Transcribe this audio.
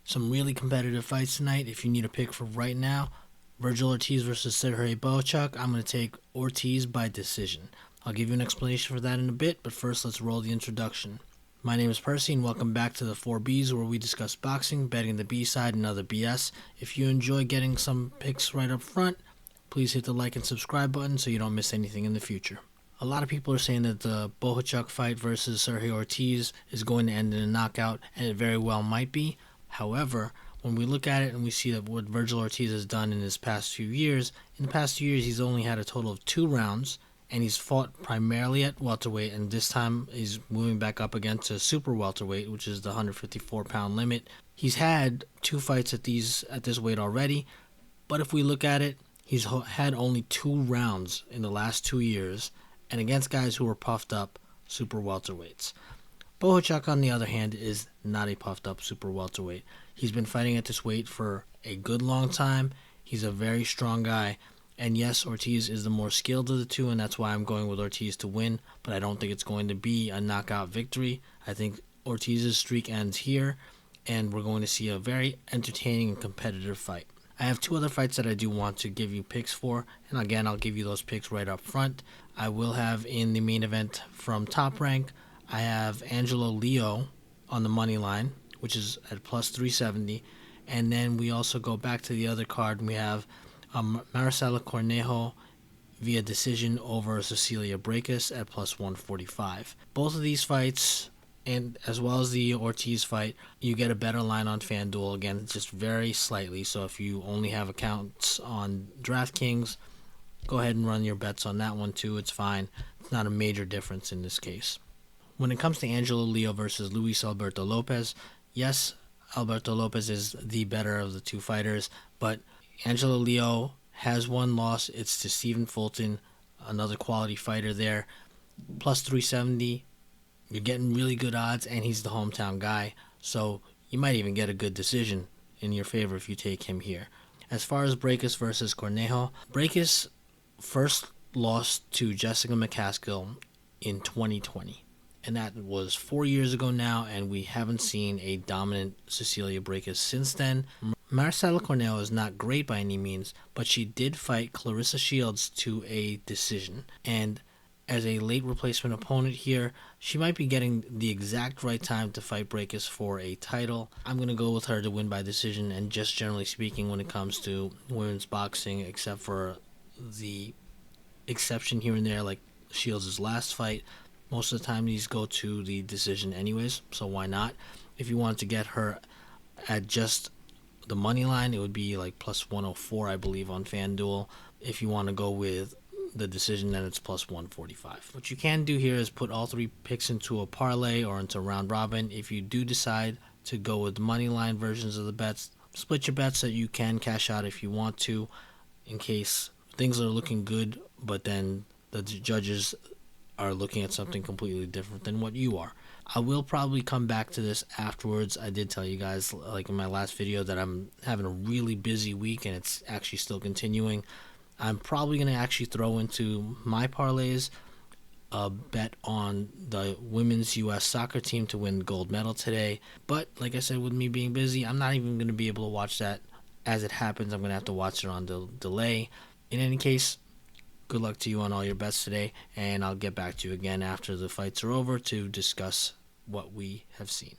Some really competitive fights tonight. If you need a pick for right now, Vergil Ortiz versus Serhii Bohachuck, I'm going to take Ortiz by decision. I'll give you an explanation for that in a bit, but first let's roll the introduction. My name is Percy and welcome back to the 4Bs, where we discuss boxing, betting the B side, and other BS. If you enjoy getting some picks right up front, please hit the like and subscribe button so you don't miss anything in the future. A lot of people are saying that the Bohachuck fight versus Serhii Ortiz is going to end in a knockout, and it very well might be. However, when we look at it and we see that what Vergil Ortiz has done in his past few years, he's only had a total of 2 rounds, and he's fought primarily at welterweight, and this time he's moving back up against a super welterweight, which is the 154-pound limit. He's had 2 fights at this weight already, but if we look at it, he's had only 2 rounds in the last 2 years, and against guys who were puffed up super welterweights. Bohachuck, on the other hand, is not a puffed up super welterweight. He's been fighting at this weight for a good long time. He's a very strong guy. And yes, Ortiz is the more skilled of the two, and that's why I'm going with Ortiz to win. But I don't think it's going to be a knockout victory. I think Ortiz's streak ends here, and we're going to see a very entertaining and competitive fight. I have 2 other fights that I do want to give you picks for, and again, I'll give you those picks right up front. I will have in the main event from Top Rank, I have Angelo Leo on the money line, which is at plus 370. And then we also go back to the other card, and we have Maricela Cornejo via decision over Cecilia Braekhus at plus 145. Both of these fights, and as well as the Ortiz fight, you get a better line on FanDuel, again, just very slightly. So if you only have accounts on DraftKings, go ahead and run your bets on that one too. It's fine. It's not a major difference in this case. When it comes to Angelo Leo versus Luis Alberto Lopez, yes, Alberto Lopez is the better of the 2 fighters, but Angelo Leo has 1 loss. It's to Stephen Fulton, another quality fighter there. Plus 370, you're getting really good odds, and he's the hometown guy, so you might even get a good decision in your favor if you take him here. As far as Braekhus versus Cornejo, Braekhus first lost to Jessica McCaskill in 2020. And that was 4 years ago now, and we haven't seen a dominant Cecilia Braekhus since then. Maricela Cornejo is not great by any means, but she did fight Clarissa Shields to a decision. And as a late replacement opponent here, she might be getting the exact right time to fight Braekhus for a title. I'm going to go with her to win by decision, and just generally speaking when it comes to women's boxing, except for the exception here and there like Shields' last fight, most of the time these go to the decision anyways, so why not? If you wanted to get her at just the money line, it would be like plus 104, I believe, on FanDuel. If you want to go with the decision, then it's plus 145. What you can do here is put all 3 picks into a parlay or into round robin. If you do decide to go with money line versions of the bets, split your bets so you can cash out if you want to, in case things are looking good, but then the judges are looking at something completely different than what you are. I will probably come back to this afterwards. I did tell you guys, like in my last video, that I'm having a really busy week, and it's actually still continuing. I'm probably going to actually throw into my parlays a bet on the women's U.S. soccer team to win gold medal today. But like I said, with me being busy, I'm not even going to be able to watch that as it happens. I'm going to have to watch it on the delay. In any case, good luck to you on all your bets today, and I'll get back to you again after the fights are over to discuss what we have seen.